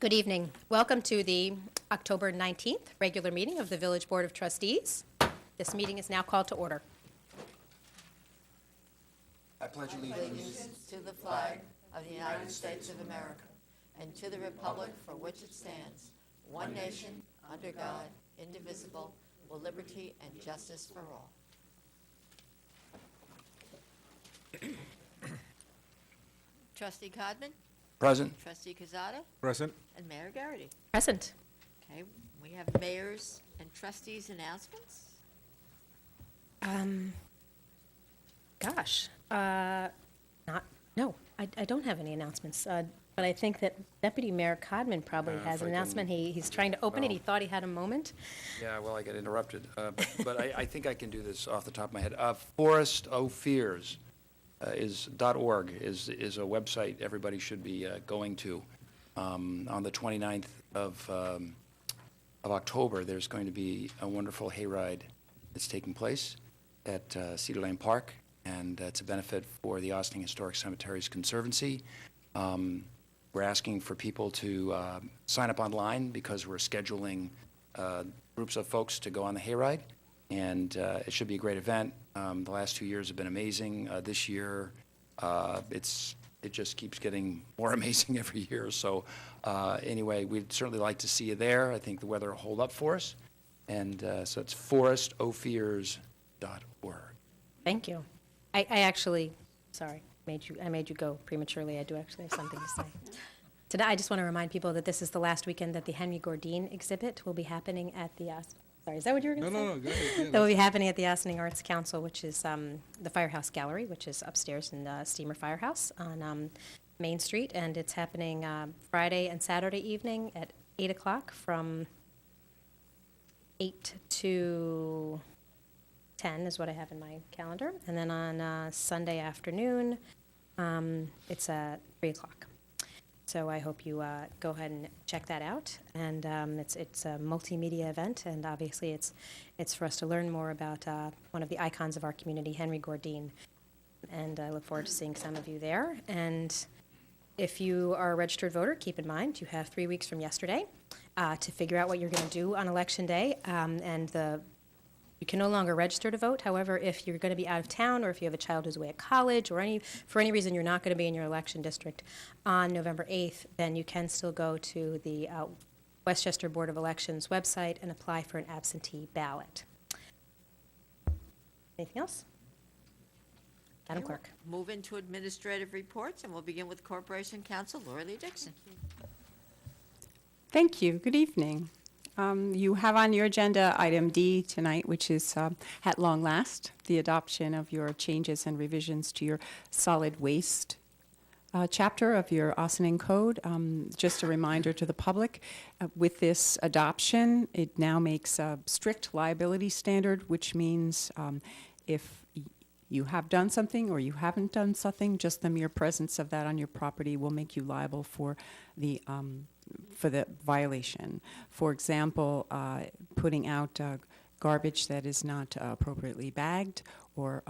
Good evening. Welcome to the October 19th regular meeting of the Village Board of Trustees. This meeting is now called to order. I pledge allegiance To the flag of the United States of America and to the republic for which it stands, one nation, under God, indivisible, with liberty and justice for all. Trustee Codman, present. Trustee Cazada, Present. and Mayor Garrity. Present. Okay, we have mayor's and trustees' announcements. I don't have any announcements, but I think that Deputy Mayor Codman probably has if I an can- announcement. He's trying to open it. He thought he had a moment. Yeah, well, I got interrupted. But I think I can do this off the top of my head. Forest O Fears .org is a website everybody should be going to. On the 29th of October, there's going to be a wonderful hayride that's taking place at Cedar Lane Park, and it's a benefit for the Ossining Historic Cemeteries Conservancy. We're asking for people to sign up online because we're scheduling groups of folks to go on the hayride, and it should be a great event. The last 2 years have been amazing. This year, it just keeps getting more amazing every year. So anyway, we'd certainly like to see you there. I think the weather will hold up for us. And so it's forestofears.org. Thank you. I actually, sorry, I made you go prematurely. I do actually have something to say. Today, I just want to remind people that this is the last weekend that the Henry Gordine exhibit will be happening at the, sorry, is that what you were going to say? No, go ahead. Yeah, That will be happening at the Ossining Arts Council, which is the Firehouse Gallery, which is upstairs in the Steamer Firehouse on Main Street. And it's happening Friday and Saturday evening at 8 o'clock from 8 to 10 is what I have in my calendar. And then on Sunday afternoon, it's at 3 o'clock. So I hope you go ahead and check that out. And it's a multimedia event, and obviously it's for us to learn more about one of the icons of our community, Henry Gordine. And I look forward to seeing some of you there. And if you are a registered voter, keep in mind you have 3 weeks from yesterday to figure out what you're going to do on Election Day. You can no longer register to vote. However, if you're going to be out of town, or if you have a child who's away at college, or for any reason you're not going to be in your election district on November 8th, then you can still go to the Westchester Board of Elections website and apply for an absentee ballot. Anything else? Madam Clerk. Move into administrative reports, and we'll begin with Corporation Counsel Laura Lee Dixon. Thank you. Good evening. You have on your agenda item D tonight, which is, at long last, the adoption of your changes and revisions to your solid waste chapter of your Ossining Code. Just a reminder to the public, with this adoption, it now makes a strict liability standard, which means if you have done something or you haven't done something, just the mere presence of that on your property will make you liable for the violation. For example, putting out garbage that is not appropriately bagged or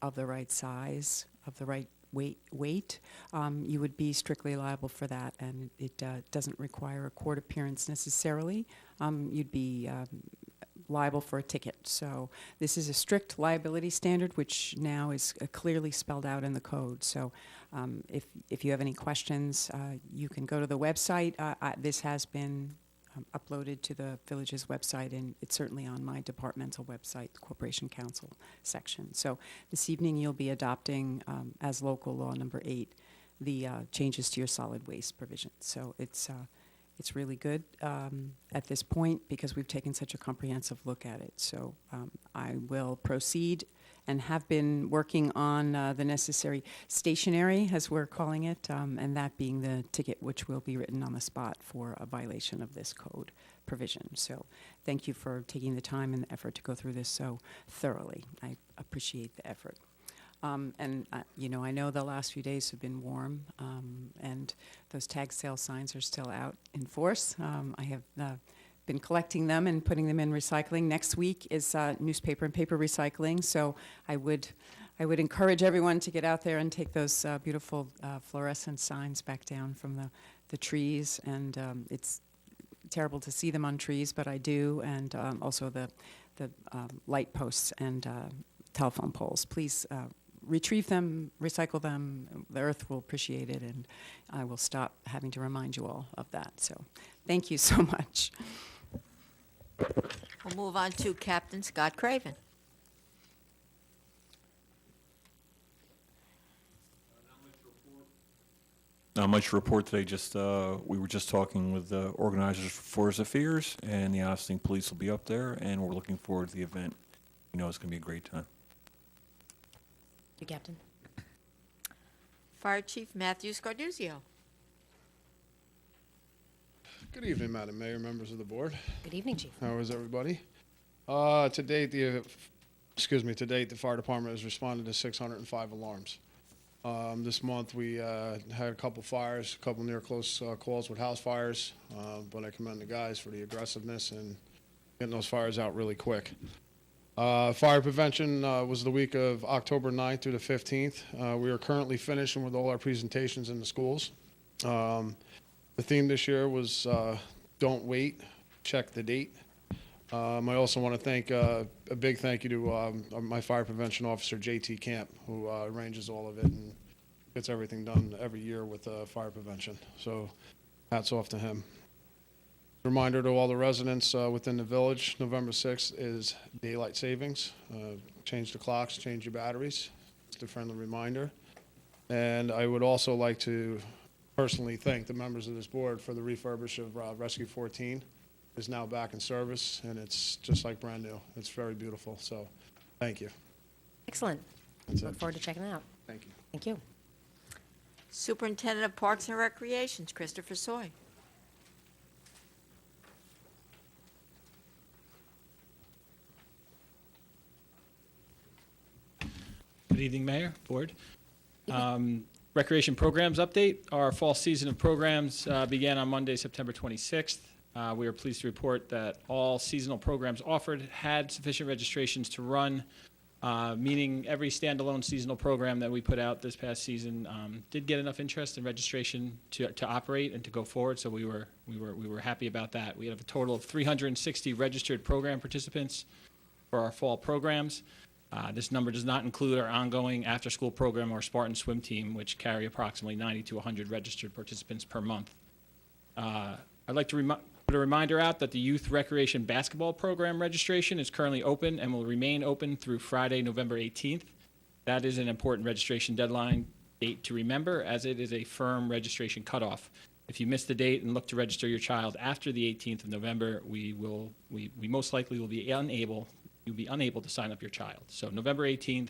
of the right size, of the right weight, you would be strictly liable for that, and it doesn't require a court appearance necessarily. You'd be liable for a ticket. So this is a strict liability standard, which now is clearly spelled out in the code. So if you have any questions, you can go to the website. This has been uploaded to the village's website, and it's certainly on my departmental website, the Corporation Council section. So this evening you'll be adopting, as local law number 8, the changes to your solid waste provision. So it's really good at this point because we've taken such a comprehensive look at it. So I will proceed and have been working on the necessary stationery, as we're calling it, and that being the ticket which will be written on the spot for a violation of this code provision. So thank you for taking the time and the effort to go through this so thoroughly. I appreciate the effort. I know the last few days have been warm, and those tag sale signs are still out in force. I have been collecting them and putting them in recycling. Next week is newspaper and paper recycling, so I would encourage everyone to get out there and take those beautiful fluorescent signs back down from the trees, and it's terrible to see them on trees, but I do, and also the light posts and telephone poles. Please retrieve them, recycle them. The earth will appreciate it, and I will stop having to remind you all of that. So thank you so much. We'll move on to Captain Scott Craven. Not much to report today. Just we were just talking with the organizers for Forest Affairs, and the Ossining Police will be up there, and we're looking forward to the event. You know, it's going to be a great time. You, Captain. Fire Chief Matthew Scarduzio. Good evening, Madam Mayor, members of the board. Good evening, Chief. How is everybody? To date, the fire department has responded to 605 alarms. This month, we had a couple fires, a couple near close calls with house fires, but I commend the guys for the aggressiveness and getting those fires out really quick. Fire prevention was the week of October 9th through the 15th. We are currently finishing with all our presentations in the schools. The theme this year was Don't Wait, Check the Date. I also want to thank a big thank you to my fire prevention officer, JT Camp, who arranges all of it and gets everything done every year with fire prevention. So hats off to him. Reminder to all the residents within the village, November 6th is daylight savings. Change the clocks, change your batteries. Just a friendly reminder. And I would also like to personally thank the members of this board for the refurbish of Rescue 14. Is now back in service, and it's just like brand new. It's very beautiful, so thank you. Excellent. That's Look it. forward to checking it out. Thank you. Thank you. Superintendent of Parks and Recreations, Christopher Soy. Good evening, Mayor, Board. Recreation programs update. Our fall season of programs began on Monday, September 26th. We are pleased to report that all seasonal programs offered had sufficient registrations to run, meaning every standalone seasonal program that we put out this past season did get enough interest and registration to operate and to go forward. So we were happy about that. We have a total of 360 registered program participants for our fall programs. This number does not include our ongoing after-school program or Spartan swim team, which carry approximately 90 to 100 registered participants per month. I'd like to put a reminder out that the Youth Recreation Basketball Program registration is currently open and will remain open through Friday, November 18th. That is an important registration deadline date to remember, as it is a firm registration cutoff. If you miss the date and look to register your child after the 18th of November, we most likely will be unable to sign up your child. So November 18th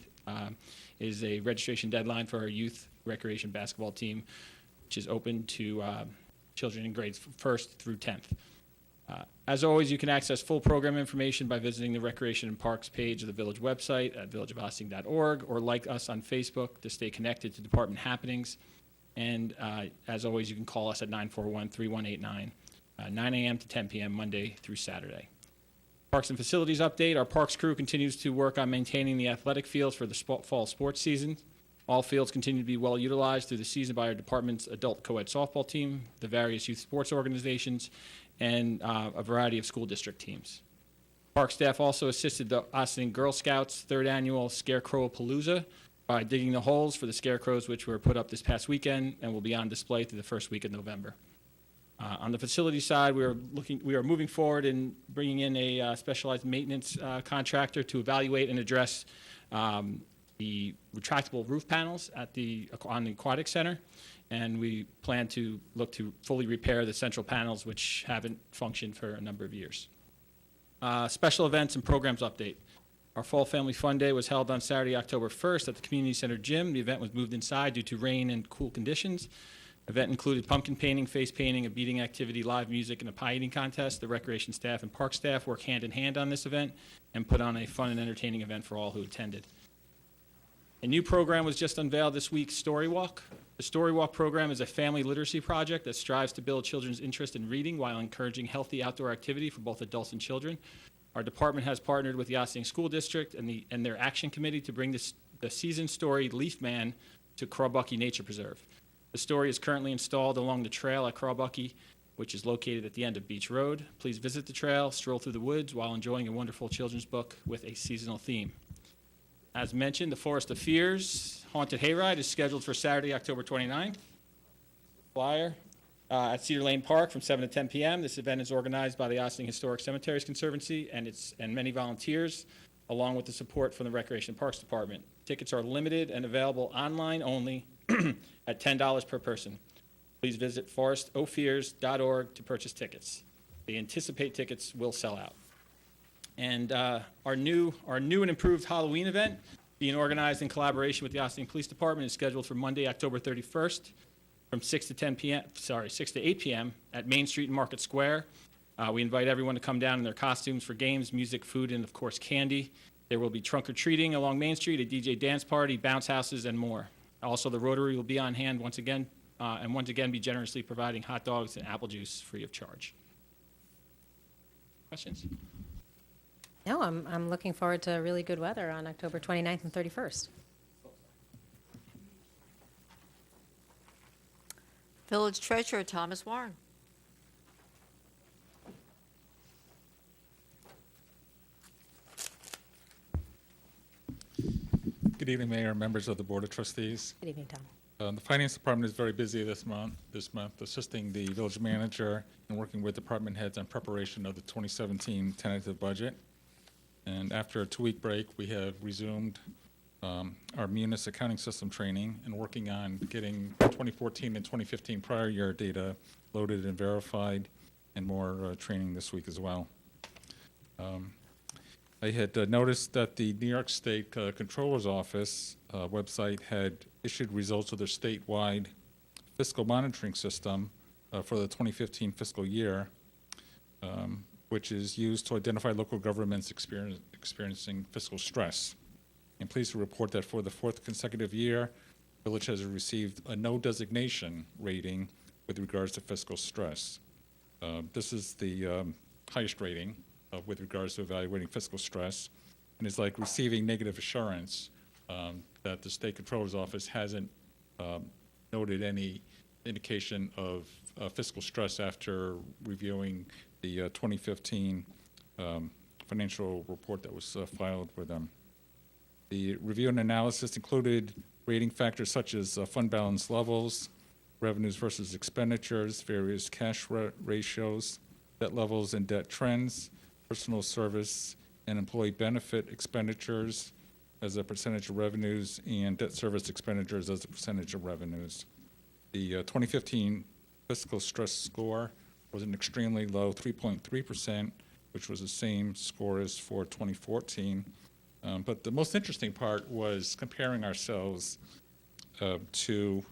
is a registration deadline for our Youth Recreation Basketball team, which is open to children in grades 1st through 10th. As always, you can access full program information by visiting the Recreation and Parks page of the village website at villageofossining.org, or like us on Facebook to stay connected to department happenings. And as always, you can call us at 941-3189, 9 a.m. to 10 p.m. Monday through Saturday. Parks and facilities update. Our parks crew continues to work on maintaining the athletic fields for the fall sports season. All fields continue to be well utilized through the season by our department's adult co-ed softball team, the various youth sports organizations, and a variety of school district teams. Park staff also assisted the Ossining Girl Scouts' third annual Scarecrow Palooza by digging the holes for the scarecrows, which were put up this past weekend and will be on display through the first week of November. On the facility side, we are moving forward in bringing in a specialized maintenance contractor to evaluate and address the retractable roof panels on the aquatic center, and we plan to look to fully repair the central panels, which haven't functioned for a number of years. Special events and programs update. Our Fall Family Fun Day was held on Saturday, October 1st at the Community Center Gym. The event was moved inside due to rain and cool conditions. The event included pumpkin painting, face painting, a beading activity, live music, and a pie eating contest. The recreation staff and park staff work hand in hand on this event and put on a fun and entertaining event for all who attended. A new program was just unveiled this week, Story Walk. The Story Walk program is a family literacy project that strives to build children's interest in reading while encouraging healthy outdoor activity for both adults and children. Our department has partnered with the Ossining School District and their action committee to bring the season story Leaf Man to Crawbucky Nature Preserve. The story is currently installed along the trail at Crawbucky, which is located at the end of Beach Road. Please visit the trail, stroll through the woods while enjoying a wonderful children's book with a seasonal theme. As mentioned, the Forest of Fears Haunted Hayride is scheduled for Saturday, October 29th. Flyer at Cedar Lane Park from 7 to 10 p.m. This event is organized by the Ossining Historic Cemeteries Conservancy and many volunteers, along with the support from the Recreation and Parks Department. Tickets are limited and available online only at $10 per person. Please visit forestofears.org to purchase tickets. They anticipate tickets will sell out. And our new and improved Halloween event, being organized in collaboration with the Ossining Police Department, is scheduled for Monday, October 31st, from 6 to 8 p.m. at Main Street and Market Square. We invite everyone to come down in their costumes for games, music, food, and of course candy. There will be trunk or treating along Main Street, a DJ dance party, bounce houses, and more. Also, the Rotary will be on hand once again be generously providing hot dogs and apple juice free of charge. Questions? No, I'm looking forward to really good weather on October 29th and 31st. Village Treasurer Thomas Warren. Good evening, Mayor and members of the Board of Trustees. Good evening, Tom. The Finance Department is very busy this month, assisting the village manager and working with department heads on preparation of the 2017 tentative budget. And after a 2-week break, we have resumed our Munis accounting system training and working on getting 2014 and 2015 prior year data loaded and verified, and more training this week as well. I had noticed that the New York State Controller's Office website had issued results of their statewide fiscal monitoring system for the 2015 fiscal year, which is used to identify local governments experiencing fiscal stress. I'm pleased to report that for the 4th consecutive year, the village has received a no designation rating with regards to fiscal stress. This is the highest rating with regards to evaluating fiscal stress, and it's like receiving negative assurance that the State Controller's Office hasn't noted any indication of fiscal stress after reviewing the 2015 financial report that was filed with them. The review and analysis included rating factors such as fund balance levels, revenues versus expenditures, various cash ratios, debt levels and debt trends, personal service and employee benefit expenditures as a percentage of revenues, and debt service expenditures as a percentage of revenues. The 2015 fiscal stress score was an extremely low 3.3%, which was the same score as for 2014. But the most interesting part was comparing ourselves to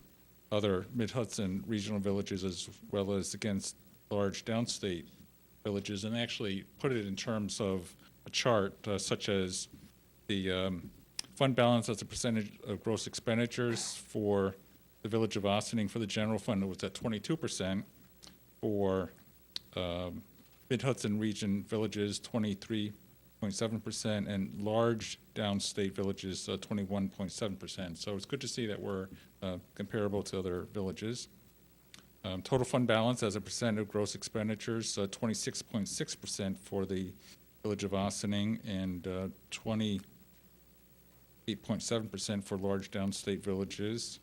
other Mid-Hudson regional villages as well as against large downstate villages, and actually put it in terms of a chart such as the fund balance as a percentage of gross expenditures for the village of Ossining. For the general fund, it was at 22%. For Mid-Hudson region villages, 23.7%, and large downstate villages, 21.7%. So it's good to see that we're comparable to other villages. Total fund balance as a percent of gross expenditures, 26.6% for the village of Ossining, and 28.7% for large downstate villages.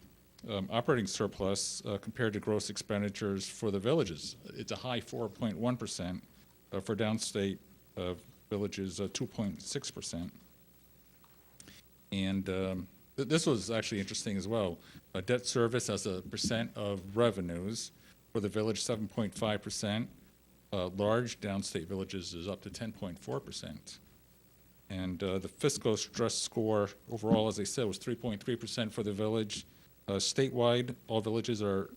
Operating surplus compared to gross expenditures for the villages, it's a high 4.1%. For downstate villages, 2.6%. And this was actually interesting as well. Debt service as a percent of revenues for the village, 7.5%. Large downstate villages is up to 10.4%. And the fiscal stress score overall, as I said, was 3.3% for the village. Statewide, all villages are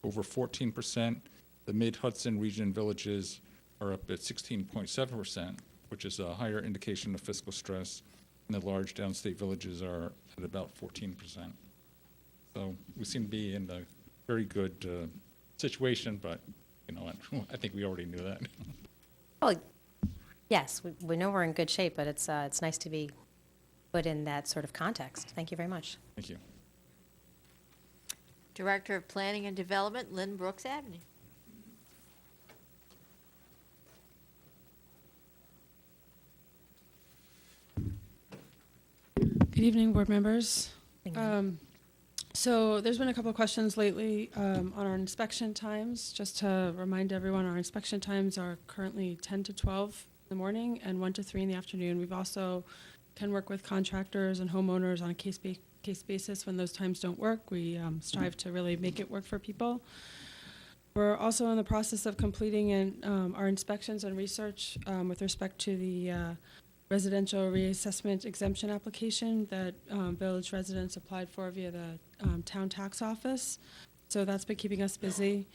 over 14%. The Mid-Hudson region villages are up at 16.7%, which is a higher indication of fiscal stress. And the large downstate villages are at about 14%. So we seem to be in a very good situation, but you know what? I think we already knew that. Well, yes, we know we're in good shape, but it's nice to be put in that sort of context. Thank you very much. Thank you. Director of Planning and Development, Lynn Brooks Avenue. Good evening, board members. Thank you. So there's been a couple of questions lately on our inspection times. Just to remind everyone, our inspection times are currently 10 to 12 in the morning and 1 to 3 in the afternoon. We've also can work with contractors and homeowners on a case basis when those times don't work. We strive to really make it work for people. We're also in the process of completing our inspections and research with respect to the residential reassessment exemption application that village residents applied for via the town tax office. So that's been keeping us busy.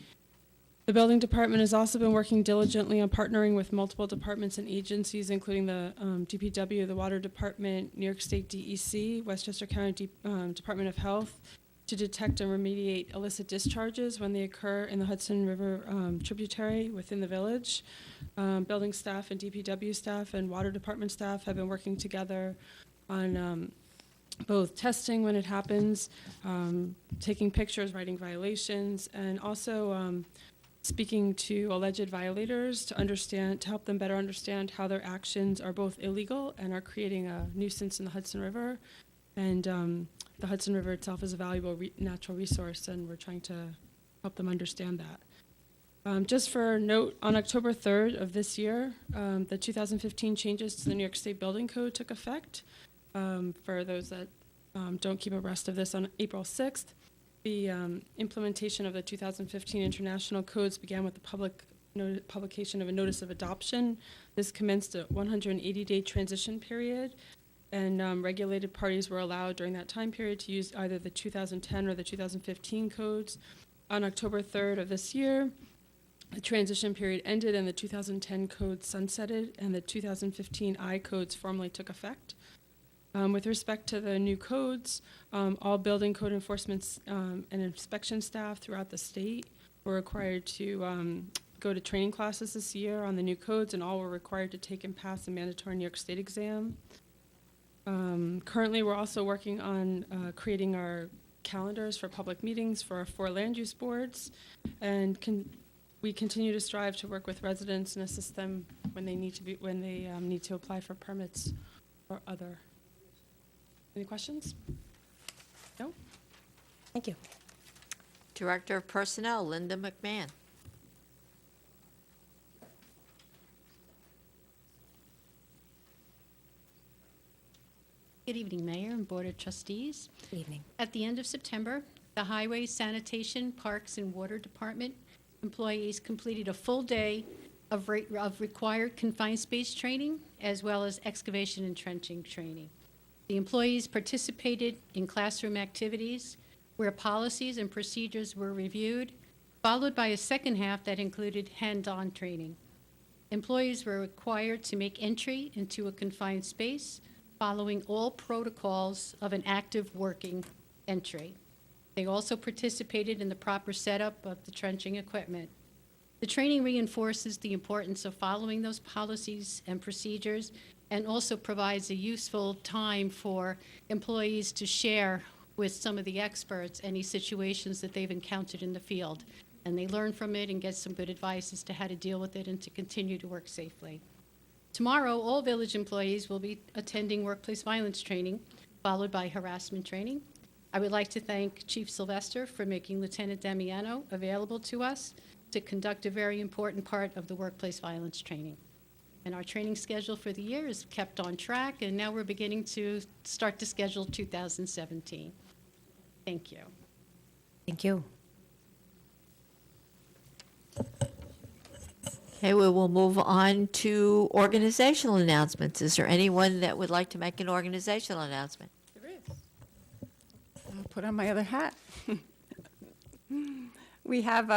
The building department has also been working diligently on partnering with multiple departments and agencies, including the DPW, the Water Department, New York State DEC, Westchester County Department of Health, to detect and remediate illicit discharges when they occur in the Hudson River tributary within the village. Building staff and DPW staff and Water Department staff have been working together on both testing when it happens, taking pictures, writing violations, and also speaking to alleged violators to help them better understand how their actions are both illegal and are creating a nuisance in the Hudson River. And the Hudson River itself is a valuable natural resource, and we're trying to help them understand that. Just for note, on October 3rd of this year, the 2015 changes to the New York State Building Code took effect. For those that don't keep abreast of this, on April 6th, the implementation of the 2015 international codes began with the publication of a notice of adoption. This commenced a 180-day transition period, and regulated parties were allowed during that time period to use either the 2010 or the 2015 codes. On October 3rd of this year, the transition period ended and the 2010 codes sunsetted, and the 2015 I codes formally took effect. With respect to the new codes, all building code enforcement and inspection staff throughout the state were required to go to training classes this year on the new codes, and all were required to take and pass a mandatory New York State exam. Currently, we're also working on creating our calendars for public meetings for our 4 land use boards, and we continue to strive to work with residents and assist them when they need to apply for permits or other. Any questions? No? Thank you. Director of Personnel, Linda McMahon. Good evening, Mayor and Board of Trustees. Good evening. At the end of September, the Highway, Sanitation, Parks, and Water Department employees completed a full day of required confined space training, as well as excavation and trenching training. The employees participated in classroom activities where policies and procedures were reviewed, followed by a second half that included hands-on training. Employees were required to make entry into a confined space, following all protocols of an active working entry. They also participated in the proper setup of the trenching equipment. The training reinforces the importance of following those policies and procedures, and also provides a useful time for employees to share with some of the experts any situations that they've encountered in the field. And they learn from it and get some good advice as to how to deal with it and to continue to work safely. Tomorrow, all village employees will be attending workplace violence training, followed by harassment training. I would like to thank Chief Sylvester for making Lieutenant Damiano available to us to conduct a very important part of the workplace violence training. And our training schedule for the year is kept on track, and now we're beginning to start to schedule 2017. Thank you. Thank you. Okay, we will move on to organizational announcements. Is there anyone that would like to make an organizational announcement? There is. I'll put on my other hat. We have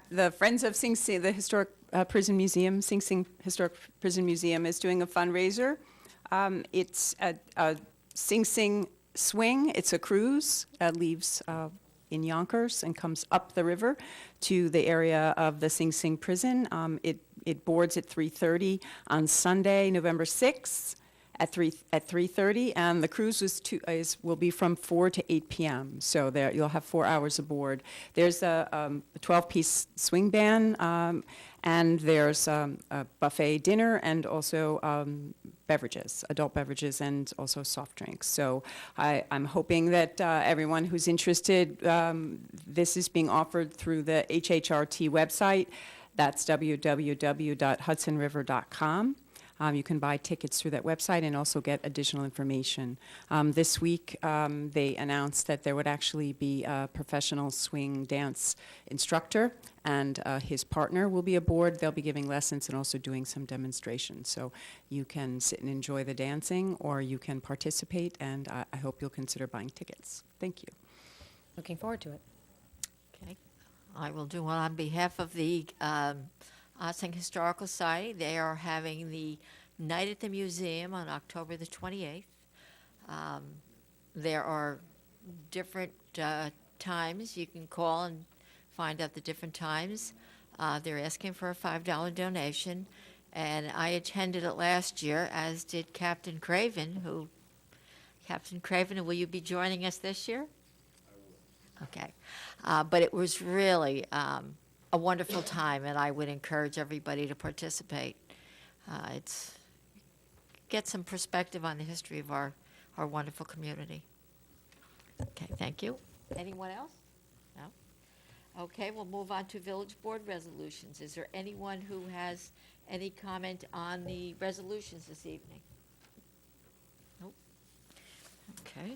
the Friends of Sing Sing, the Historic Prison Museum, Sing Sing Historic Prison Museum is doing a fundraiser. It's a Sing Sing swing. It's a cruise. Leaves in Yonkers and comes up the river to the area of the Sing Sing prison. It boards at 3:30 on Sunday, November 6th, at 3:30, and the cruise will be from 4 to 8 p.m. So there you'll have 4 hours aboard. There's a 12-piece swing band, and there's a buffet dinner, and also beverages, adult beverages, and also soft drinks. So I'm hoping that everyone who's interested, this is being offered through the HHRT website. That's www.hudsonriver.com. You can buy tickets through that website and also get additional information. This week, they announced that there would actually be a professional swing dance instructor, and his partner will be aboard. They'll be giving lessons and also doing some demonstrations. So you can sit and enjoy the dancing, or you can participate, and I hope you'll consider buying tickets. Thank you. Looking forward to it. Okay. I will do one on behalf of the Ossining Historical Society. They are having the Night at the Museum on October the 28th. There are different times. You can call and find out the different times. They're asking for a $5 donation, and I attended it last year, as did Captain Craven. Captain Craven, will you be joining us this year? Okay. But it was really a wonderful time, and I would encourage everybody to participate. Get some perspective on the history of our wonderful community. Okay, thank you. Anyone else? No? Okay, we'll move on to Village Board resolutions. Is there anyone who has any comment on the resolutions this evening? Nope. Okay.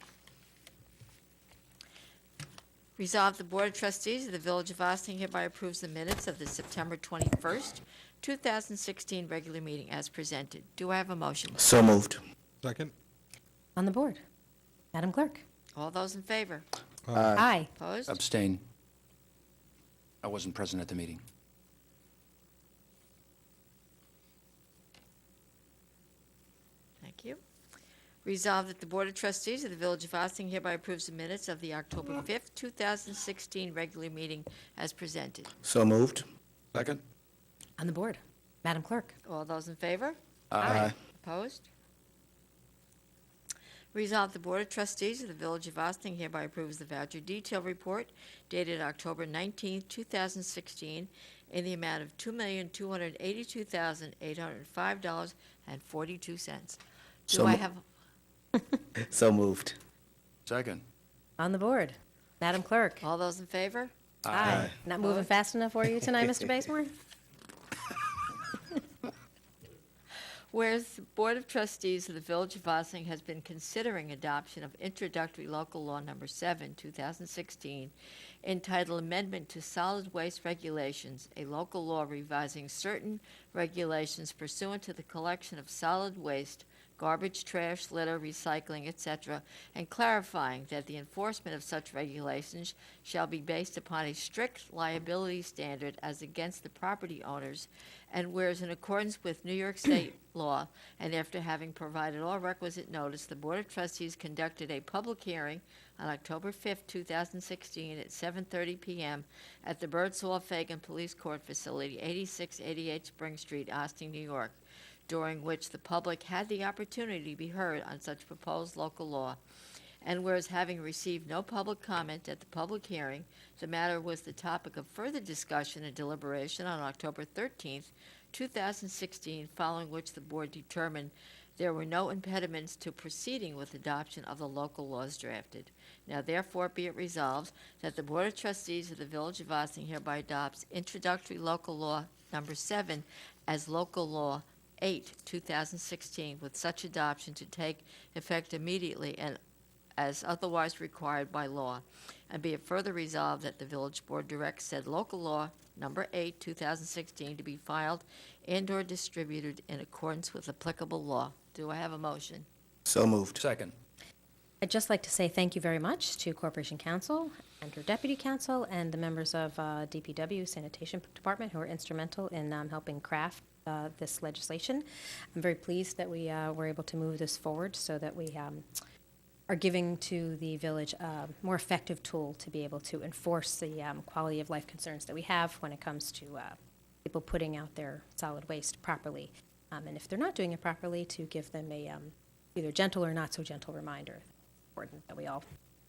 Resolved, the Board of Trustees of the Village of Ossining hereby approves the minutes of the September 21st, 2016 regular meeting as presented. Do I have a motion? So moved. Second? On the board. Madam Clerk? All those in favor? Aye. Opposed? Abstain. I wasn't present at the meeting. Thank you. Resolved that the Board of Trustees of the Village of Ossining hereby approves the minutes of the October 5th, 2016 regular meeting as presented. So moved. Second? On the board. Madam Clerk? All those in favor? Aye. Opposed? Resolved, the Board of Trustees of the Village of Ossining hereby approves the voucher detail report dated October 19, 2016, in the amount of $2,282,805.42. So Do I mo- have, So moved. Second? On the board. Madam Clerk? all those in favor? Aye. Not moving fast enough for you tonight, Mr. Bazemore? Whereas the Board of Trustees of the Village of Ossining has been considering adoption of introductory local law number 7, 2016, entitled Amendment to Solid Waste Regulations, a local law revising certain regulations pursuant to the collection of solid waste, garbage, trash, litter, recycling, etc., and clarifying that the enforcement of such regulations shall be based upon a strict liability standard as against the property owners, and whereas in accordance with New York State law, and after having provided all requisite notice, the Board of Trustees conducted a public hearing on October 5th, 2016 at 7:30 p.m. at the Birdsall Fagan Police Court Facility, 8688 Spring Street, Ossining, New York, during which the public had the opportunity to be heard on such proposed local law. And whereas having received no public comment at the public hearing, the matter was the topic of further discussion and deliberation on October 13th, 2016, following which the board determined there were no impediments to proceeding with adoption of the local laws drafted. Now therefore be it resolved that the Board of Trustees of the Village of Ossining hereby adopts introductory local law number 7 as local law 8, 2016, with such adoption to take effect immediately and as otherwise required by law. And be it further resolved that the Village Board directs said local law number 8, 2016, to be filed and/or distributed in accordance with applicable law. Do I have a motion? So moved. Second? I'd just like to say thank you very much to Corporation Counsel and her Deputy Counsel and the members of DPW Sanitation Department who were instrumental in helping craft this legislation. I'm very pleased that we were able to move this forward so that we are giving to the village a more effective tool to be able to enforce the quality of life concerns that we have when it comes to people putting out their solid waste properly. And if they're not doing it properly, to give them a either gentle or not so gentle reminder. It's important that we all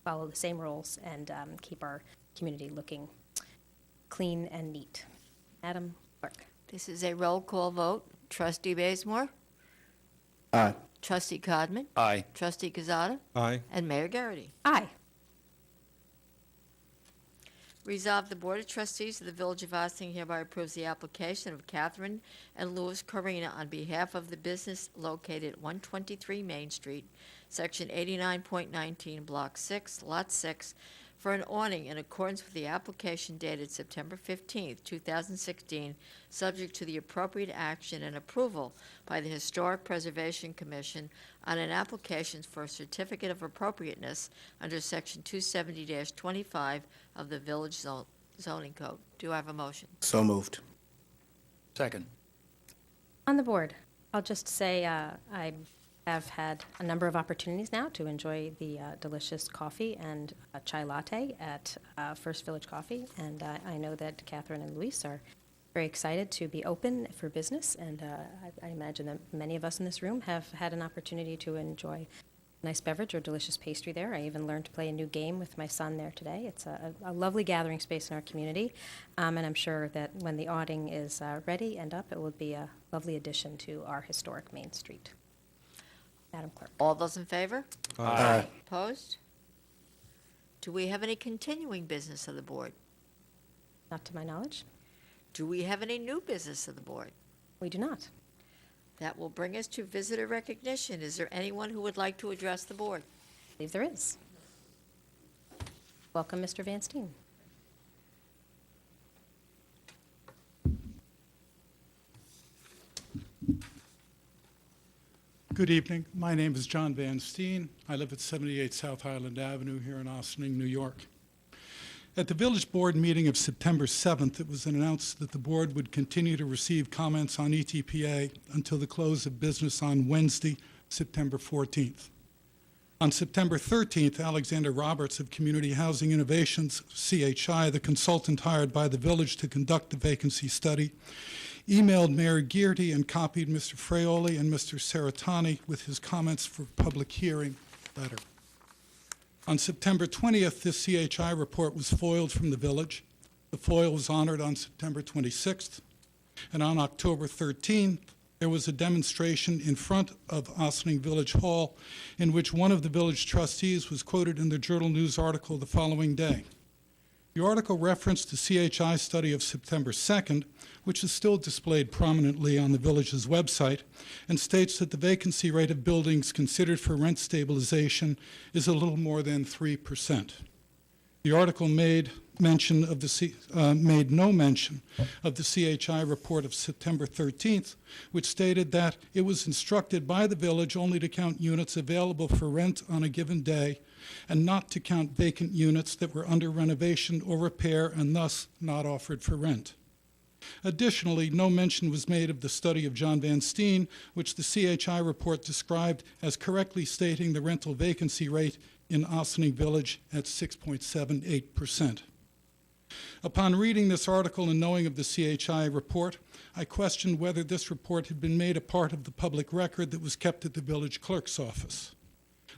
follow the same rules and keep our community looking clean and neat. Madam Clerk. This is a roll call vote. Trustee Bazemore? Aye. Trustee Codman? Aye. Trustee Quezada? Aye. And Mayor Garrity. Aye. Resolve the Board of Trustees of the Village of Ossining hereby approves the application of Catherine and Louis Corina on behalf of the business located at 123 Main Street, Section 89.19, Block 6, Lot 6, for an awning in accordance with the application dated September 15, 2016, subject to the appropriate action and approval by the Historic Preservation Commission on an application for a certificate of appropriateness under Section 270-25 of the Village Zoning Code. Do I have a motion? So moved. Second. On the board, I'll just say I have had a number of opportunities now to enjoy the delicious coffee and chai latte at First Village Coffee, and I know that Catherine and Luis are very excited to be open for business, and I imagine that many of us in this room have had an opportunity to enjoy a nice beverage or delicious pastry there. I even learned to play a new game with my son there today. It's a lovely gathering space in our community, and I'm sure that when the awning is ready and up, it will be a lovely addition to our historic Main Street. Madam Clerk. All those in favor? Aye. Opposed? Do we have any continuing business of the board? Not to my knowledge. Do we have any new business of the board? We do not. That will bring us to visitor recognition. Is there anyone who would like to address the board? I believe there is. Welcome, Mr. Van Steen. Good evening. My name is John Van Steen. I live at 78 South Highland Avenue here in Ossining, New York. At the Village Board meeting of September 7th, it was announced that the board would continue to receive comments on ETPA until the close of business on Wednesday, September 14th. On September 13th, Alexander Roberts of Community Housing Innovations, CHI, the consultant hired by the village to conduct the vacancy study, emailed Mayor Gearty and copied Mr. Fraioli and Mr. Seratani with his comments for public hearing letter. On September 20th, this CHI report was foiled from the village. The foil was honored on September 26th. And on October 13th, there was a demonstration in front of Ossining Village Hall in which one of the village trustees was quoted in the Journal News article the following day. The article referenced the CHI study of September 2nd, which is still displayed prominently on the village's website, and states that the vacancy rate of buildings considered for rent stabilization is a little more than 3%. The article made no mention of the CHI report of September 13th, which stated that it was instructed by the village only to count units available for rent on a given day and not to count vacant units that were under renovation or repair and thus not offered for rent. Additionally, no mention was made of the study of John Van Steen, which the CHI report described as correctly stating the rental vacancy rate in Ossining Village at 6.78%. Upon reading this article and knowing of the CHI report, I questioned whether this report had been made a part of the public record that was kept at the village clerk's office.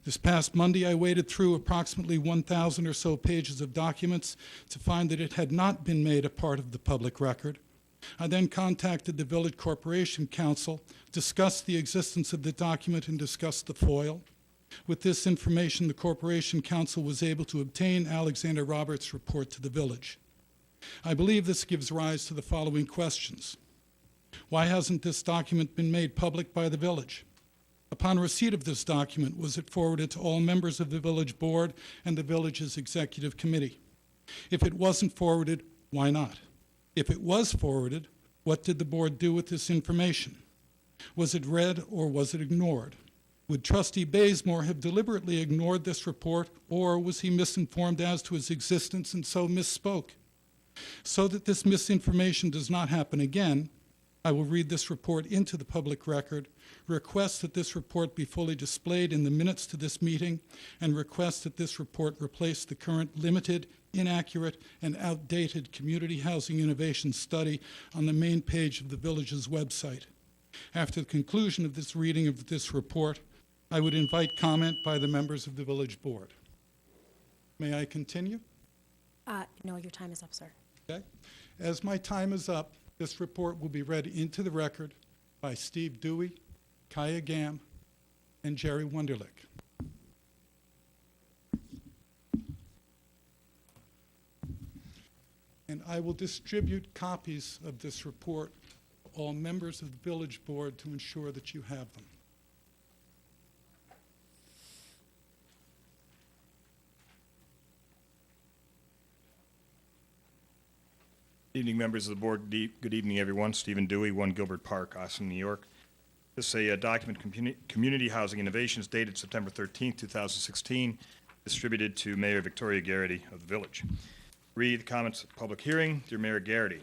This past Monday, I waded through approximately 1,000 or so pages of documents to find that it had not been made a part of the public record. I then contacted the Village Corporation Council, discussed the existence of the document, and discussed the foil. With this information, the Corporation Council was able to obtain Alexander Roberts' report to the village. I believe this gives rise to the following questions. Why hasn't this document been made public by the village? Upon receipt of this document, was it forwarded to all members of the village board and the village's executive committee? If it wasn't forwarded, why not? If it was forwarded, what did the board do with this information? Was it read or was it ignored? Would Trustee Bazemore have deliberately ignored this report, or was he misinformed as to its existence and so misspoke? So that this misinformation does not happen again, I will read this report into the public record, request that this report be fully displayed in the minutes to this meeting, and request that this report replace the current limited, inaccurate, and outdated Community Housing Innovation Study on the main page of the village's website. After the conclusion of this reading of this report, I would invite comment by the members of the village board. May I continue? No, your time is up, sir. Okay. As my time is up, this report will be read into the record by Steve Dewey, Kaya Gam, and Jerry Wunderlich. And I will distribute copies of this report to all members of the village board to ensure that you have them. Evening, members of the board. Good evening, everyone. Stephen Dewey, 1 Gilbert Park, Austin, New York. This is a document, Community Housing Innovations, dated September 13, 2016, distributed to Mayor Victoria Garrity of the village. Read the comments at the public hearing. Dear Mayor Garrity,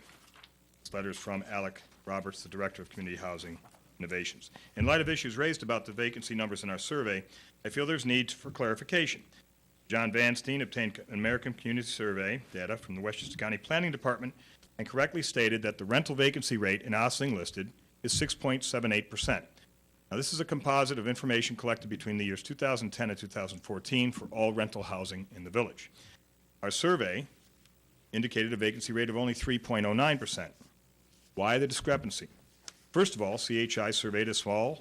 this letter is from Alec Roberts, the Director of Community Housing Innovations. In light of issues raised about the vacancy numbers in our survey, I feel there's need for clarification. John Vanstein obtained American Community Survey data from the Westchester County Planning Department and correctly stated that the rental vacancy rate in Ossining listed is 6.78%. Now, this is a composite of information collected between the years 2010 and 2014 for all rental housing in the village. Our survey indicated a vacancy rate of only 3.09%. Why the discrepancy? First of all, CHI surveyed a small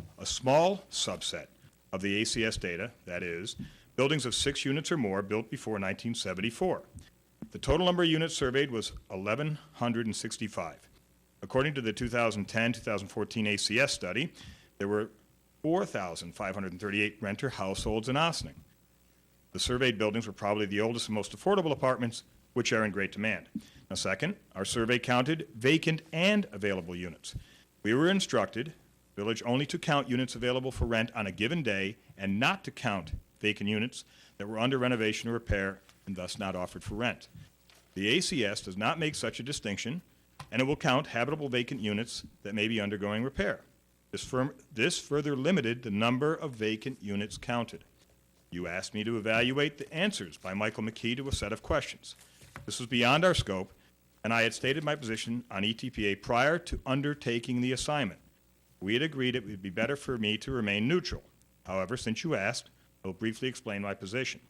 subset of the ACS data, that is, buildings of 6 units or more built before 1974. The total number of units surveyed was 1,165. According to the 2010-2014 ACS study, there were 4,538 renter households in Ossining. The surveyed buildings were probably the oldest and most affordable apartments, which are in great demand. Now, second, our survey counted vacant and available units. We were instructed, village, only to count units available for rent on a given day and not to count vacant units that were under renovation or repair and thus not offered for rent. The ACS does not make such a distinction, and it will count habitable vacant units that may be undergoing repair. This further limited the number of vacant units counted. You asked me to evaluate the answers by Michael McKee to a set of questions. This was beyond our scope, and I had stated my position on ETPA prior to undertaking the assignment. We had agreed it would be better for me to remain neutral. However, since you asked, I will briefly explain my position.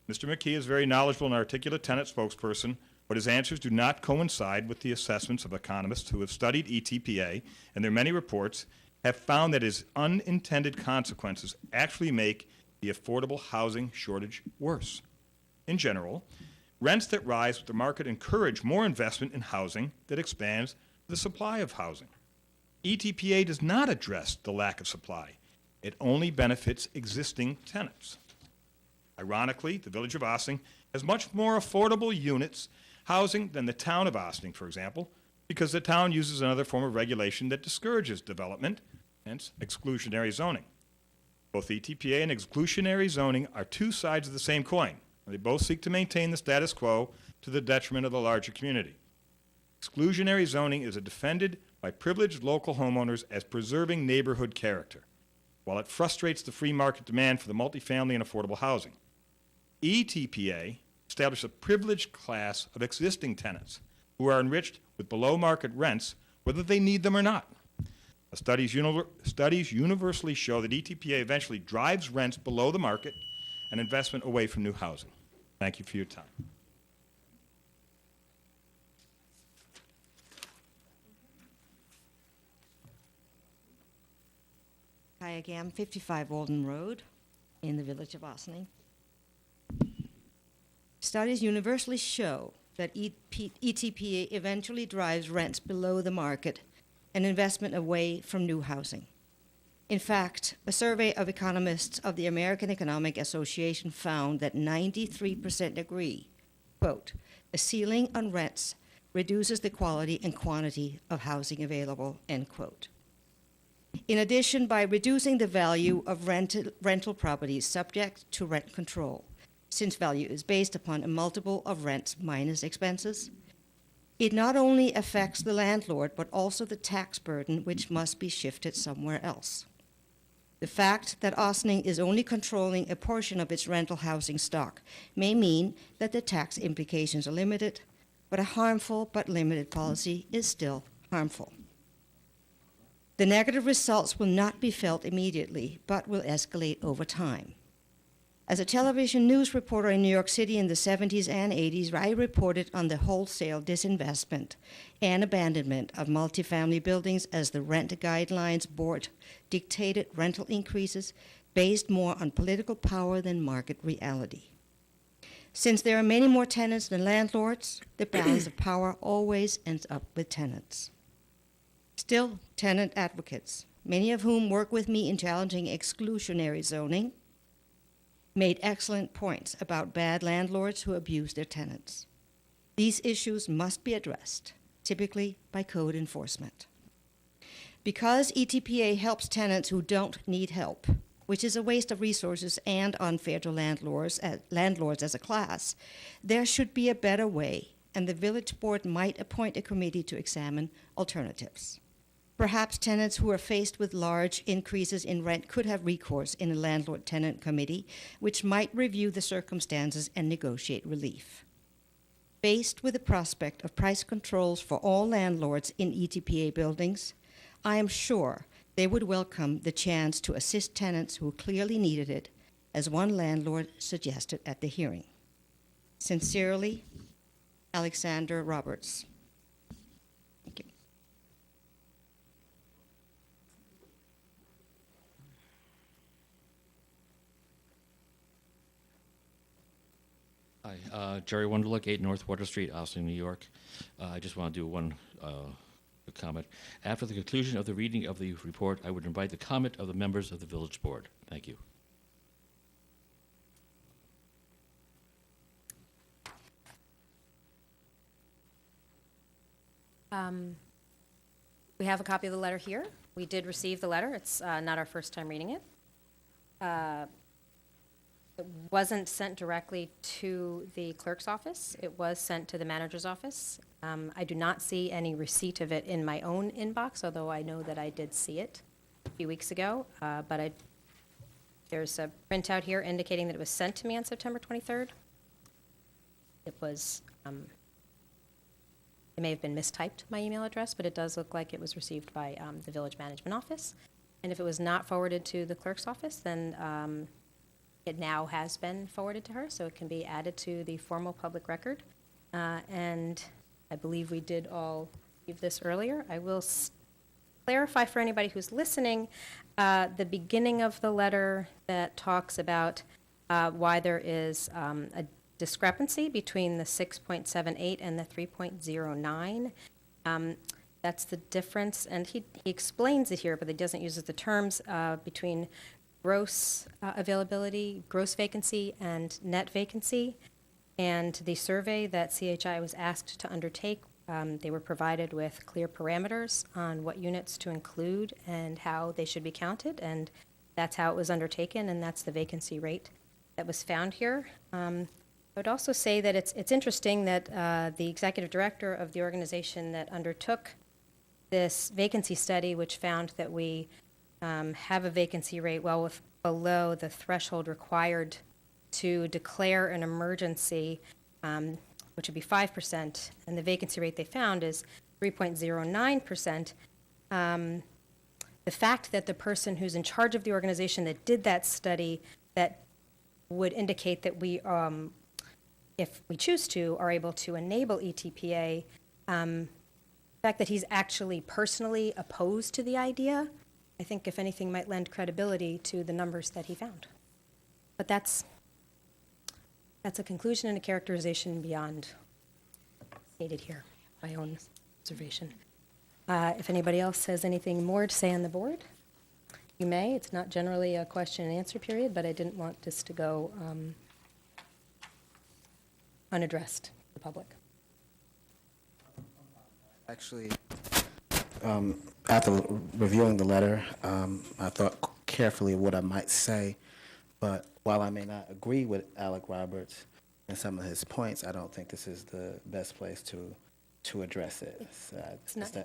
Mr. McKee is a very knowledgeable and articulate tenant spokesperson, but his answers do not coincide with the assessments of economists who have studied ETPA, and their many reports have found that its unintended consequences actually make the affordable housing shortage worse. In general, rents that rise with the market encourage more investment in housing that expands the supply of housing. ETPA does not address the lack of supply. It only benefits existing tenants. Ironically, the village of Ossining has much more affordable units housing than the town of Ossining, for example, because the town uses another form of regulation that discourages development, hence exclusionary zoning. Both ETPA and exclusionary zoning are two sides of the same coin. They both seek to maintain the status quo to the detriment of the larger community. Exclusionary zoning is defended by privileged local homeowners as preserving neighborhood character, while it frustrates the free market demand for the multifamily and affordable housing. ETPA established a privileged class of existing tenants who are enriched with below-market rents, whether they need them or not. Studies universally show that ETPA eventually drives rents below the market and investment away from new housing. Thank you for your time. Kaya Gam, 55 Walden Road, in the village of Ossining. Studies universally show that ETPA eventually drives rents below the market and investment away from new housing. In fact, a survey of economists of the American Economic Association found that 93% agree, quote, a ceiling on rents reduces the quality and quantity of housing available, end quote. In addition, by reducing the value of rental properties subject to rent control, since value is based upon a multiple of rents minus expenses, it not only affects the landlord, but also the tax burden, which must be shifted somewhere else. The fact that Ossining is only controlling a portion of its rental housing stock may mean that the tax implications are limited, but a harmful but limited policy is still harmful. The negative results will not be felt immediately, but will escalate over time. As a television news reporter in New York City in the 70s and 80s, I reported on the wholesale disinvestment and abandonment of multifamily buildings as the Rent Guidelines Board dictated rental increases based more on political power than market reality. Since there are many more tenants than landlords, the balance of power always ends up with tenants. Still, tenant advocates, many of whom work with me in challenging exclusionary zoning, made excellent points about bad landlords who abuse their tenants. These issues must be addressed, typically by code enforcement. Because ETPA helps tenants who don't need help, which is a waste of resources and unfair to landlords as a class, there should be a better way, and the village board might appoint a committee to examine alternatives. Perhaps tenants who are faced with large increases in rent could have recourse in a landlord-tenant committee, which might review the circumstances and negotiate relief. Faced with the prospect of price controls for all landlords in ETPA buildings, I am sure they would welcome the chance to assist tenants who clearly needed it, as one landlord suggested at the hearing. Sincerely, Alexander Roberts. Thank you. Hi, Jerry Wunderlich, 8 North Water Street, Austin, New York. I just want to do one comment. After the conclusion of the reading of the report, I would invite the comment of the members of the village board. Thank you. We have a copy of the letter here. We did receive the letter. It's not our first time reading it. It wasn't sent directly to the clerk's office. It was sent to the manager's office. I do not see any receipt of it in my own inbox, although I know that I did see it a few weeks ago. But there's a printout here indicating that it was sent to me on September 23rd. It was, it may have been mistyped, my email address, but it does look like it was received by the village management office. And if it was not forwarded to the clerk's office, then it now has been forwarded to her, so it can be added to the formal public record. And I believe we did all receive this earlier. I will clarify for anybody who's listening, the beginning of the letter that talks about why there is a discrepancy between the 6.78 and the 3.09. That's the difference, and he explains it here, but he doesn't use the terms between gross availability, gross vacancy, and net vacancy. And the survey that CHI was asked to undertake, they were provided with clear parameters on what units to include and how they should be counted, and that's how it was undertaken, and that's the vacancy rate that was found here. I would also say that it's interesting that the executive director of the organization that undertook this vacancy study, which found that we have a vacancy rate well below the threshold required to declare an emergency, which would be 5%, and the vacancy rate they found is 3.09%. The fact that the person who's in charge of the organization that did that study, that would indicate that we, if we choose to, are able to enable ETPA, the fact that he's actually personally opposed to the idea, I think, if anything, might lend credibility to the numbers that he found. But that's a conclusion and a characterization beyond stated here, my own observation. If anybody else has anything more to say on the board, you may. It's not generally a question and answer period, but I didn't want this to go unaddressed to the public. Actually, after reviewing the letter, I thought carefully of what I might say, but while I may not agree with Alec Roberts and some of his points, I don't think this is the best place to address it. So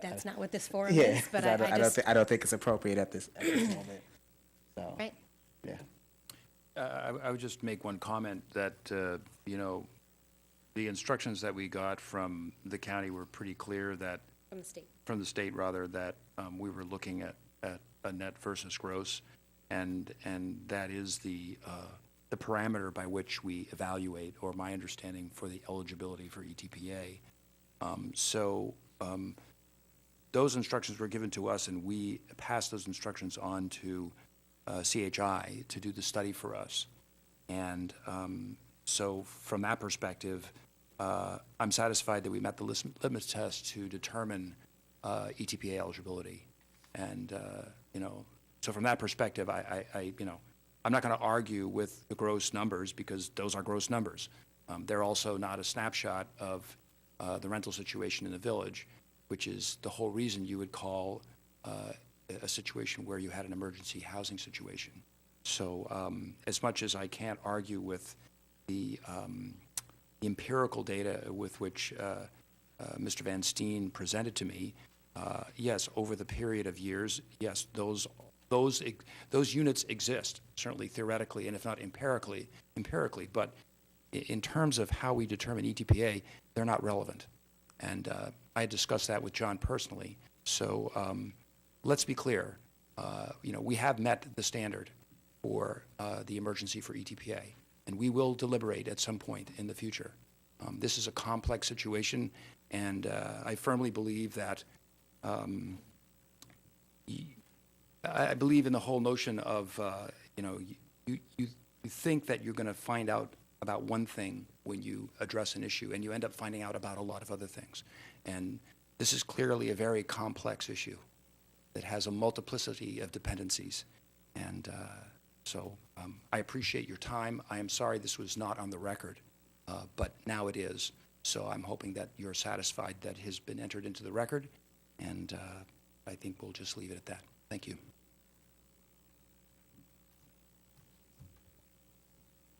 That's not what this forum yeah, is, but I don't think it's appropriate at this moment. So, right. yeah. I would just make one comment that, you know, the instructions that we got from the county were pretty clear that From the state. From the state, rather, that we were looking at a net versus gross, and that is the parameter by which we evaluate, or my understanding, for the eligibility for ETPA. Those instructions were given to us, and we passed those instructions on to CHI to do the study for us. And so from that perspective, I'm satisfied that we met the litmus test to determine ETPA eligibility. And, so from that perspective, I'm not going to argue with the gross numbers, because those are gross numbers. They're also not a snapshot of the rental situation in the village, which is the whole reason you would call a situation where you had an emergency housing situation. So as much as I can't argue with the empirical data with which Mr. Van Steen presented to me, yes, over the period of years, yes, those units exist, certainly theoretically, and if not empirically, but in terms of how we determine ETPA, they're not relevant. And I discussed that with John personally. So let's be clear. We have met the standard for the emergency for ETPA, and we will deliberate at some point in the future. This is a complex situation, and I firmly believe that I believe in the whole notion of, you think that you're going to find out about one thing when you address an issue, and you end up finding out about a lot of other things. And this is clearly a very complex issue that has a multiplicity of dependencies. And so I appreciate your time. I am sorry this was not on the record, but now it is. So I'm hoping that you're satisfied that it has been entered into the record, and I think we'll just leave it at that. Thank you.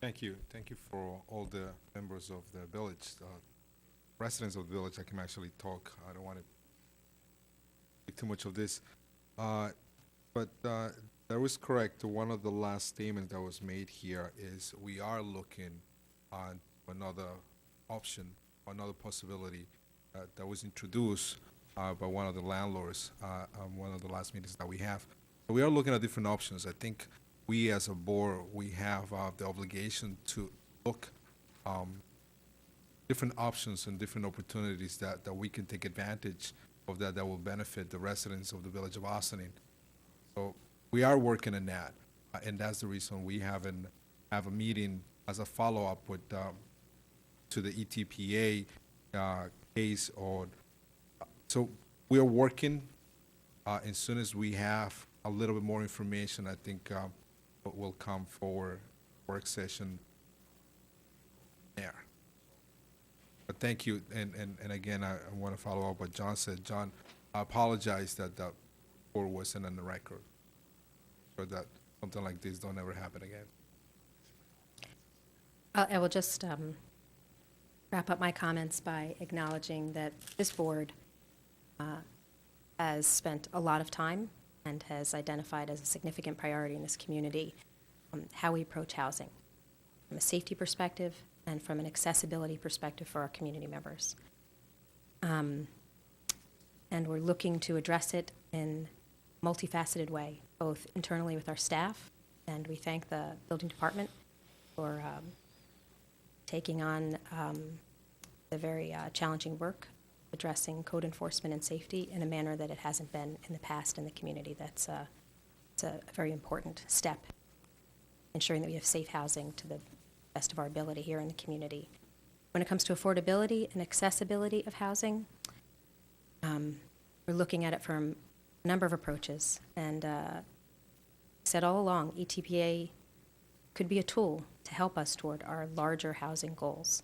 Thank you. Thank you for all the members of the village, residents of the village. I can actually talk. I don't want to speak too much of this. But that was correct. One of the last statements that was made here is we are looking on another option, another possibility that was introduced by one of the landlords on one of the last meetings that we have. So we are looking at different options. I think we as a board, we have the obligation to look different options and different opportunities that we can take advantage of that will benefit the residents of the village of Ossining. So we are working on that, and that's the reason we have a meeting as a follow-up with to the ETPA case. So we are working. As soon as we have a little bit more information, I think will come forward work session there. But thank you, and again, I want to follow up what John said. John, I apologize that the report wasn't on the record, so that something like this don't ever happen again. I will just wrap up my comments by acknowledging that this board has spent a lot of time and has identified as a significant priority in this community how we approach housing from a safety perspective and from an accessibility perspective for our community members. And we're looking to address it in a multifaceted way, both internally with our staff, and we thank the building department for taking on the very challenging work addressing code enforcement and safety in a manner that it hasn't been in the past in the community. It's a very important step, ensuring that we have safe housing to the best of our ability here in the community. When it comes to affordability and accessibility of housing, we're looking at it from a number of approaches. And said all along, ETPA could be a tool to help us toward our larger housing goals.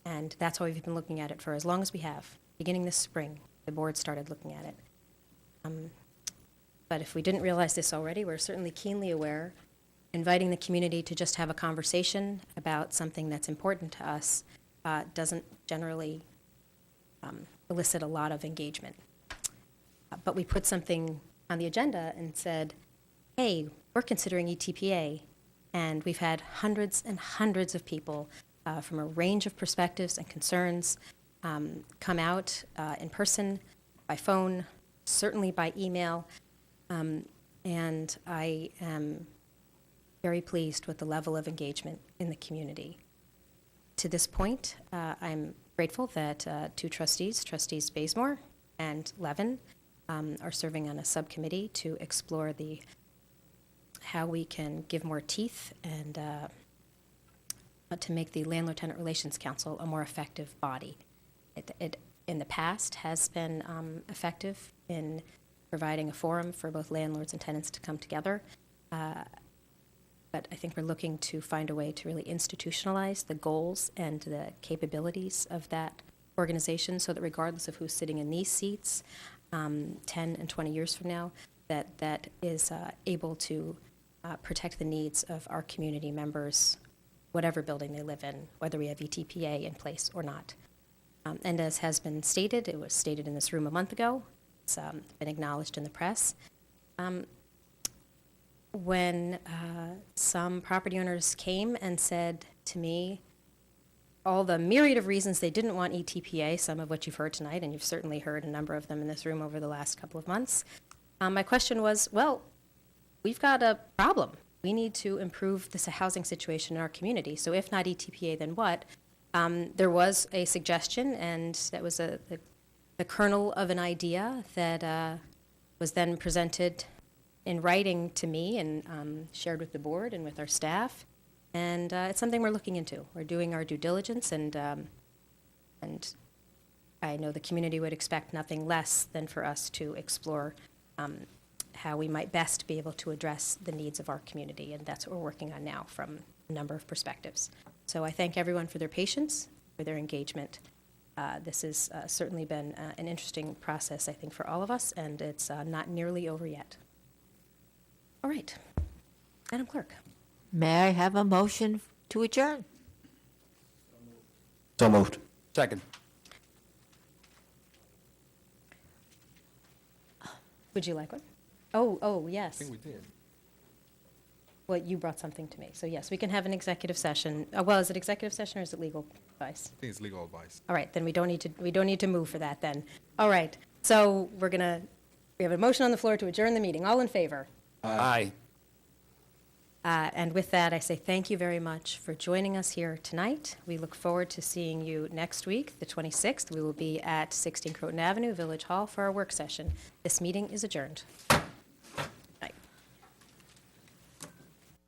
And that's why we've been looking at it for as long as we have. Beginning this spring, the board started looking at it. But if we didn't realize this already, we're certainly keenly aware. Inviting the community to just have a conversation about something that's important to us doesn't generally elicit a lot of engagement. But we put something on the agenda and said, hey, we're considering ETPA. And we've had hundreds and hundreds of people from a range of perspectives and concerns come out in person by phone, certainly by email, and I am very pleased with the level of engagement in the community. To this point, I'm grateful that two trustees, Trustees Bazemore and Levin, are serving on a subcommittee to explore how we can give more teeth and to make the Landlord-Tenant Relations Council a more effective body. It in the past has been effective in providing a forum for both landlords and tenants to come together. But I think we're looking to find a way to really institutionalize the goals and the capabilities of that organization so that regardless of who's sitting in these seats 10 and 20 years from now, that is able to protect the needs of our community members, whatever building they live in, whether we have ETPA in place or not. And as has been stated, it was stated in this room a month ago, it's been acknowledged in the press. When some property owners came and said to me all the myriad of reasons they didn't want ETPA, some of which you've heard tonight, and you've certainly heard a number of them in this room over the last couple of months, my question was, well, we've got a problem. We need to improve the housing situation in our community. So if not ETPA, then what? There was a suggestion, and that was the kernel of an idea that was then presented in writing to me and shared with the board and with our staff. And it's something we're looking into. We're doing our due diligence, and I know the community would expect nothing less than for us to explore how we might best be able to address the needs of our community, and that's what we're working on now from a number of perspectives. So I thank everyone for their patience, for their engagement. This has certainly been an interesting process, I think, for all of us, and it's not nearly over yet. All right, Madam Clerk. May I have a motion to adjourn? So moved. Second. Would you like one? Oh, yes. I think we did. Well, you brought something to me. So yes, we can have an executive session. Well, is it executive session or is it legal advice? I think it's legal advice. All right, then we don't need to move for that then. All right, so we have a motion on the floor to adjourn the meeting. All in favor? Aye. And with that, I say thank you very much for joining us here tonight. We look forward to seeing you next week, the 26th. We will be at 16 Croton Avenue, Village Hall, for our work session. This meeting is adjourned.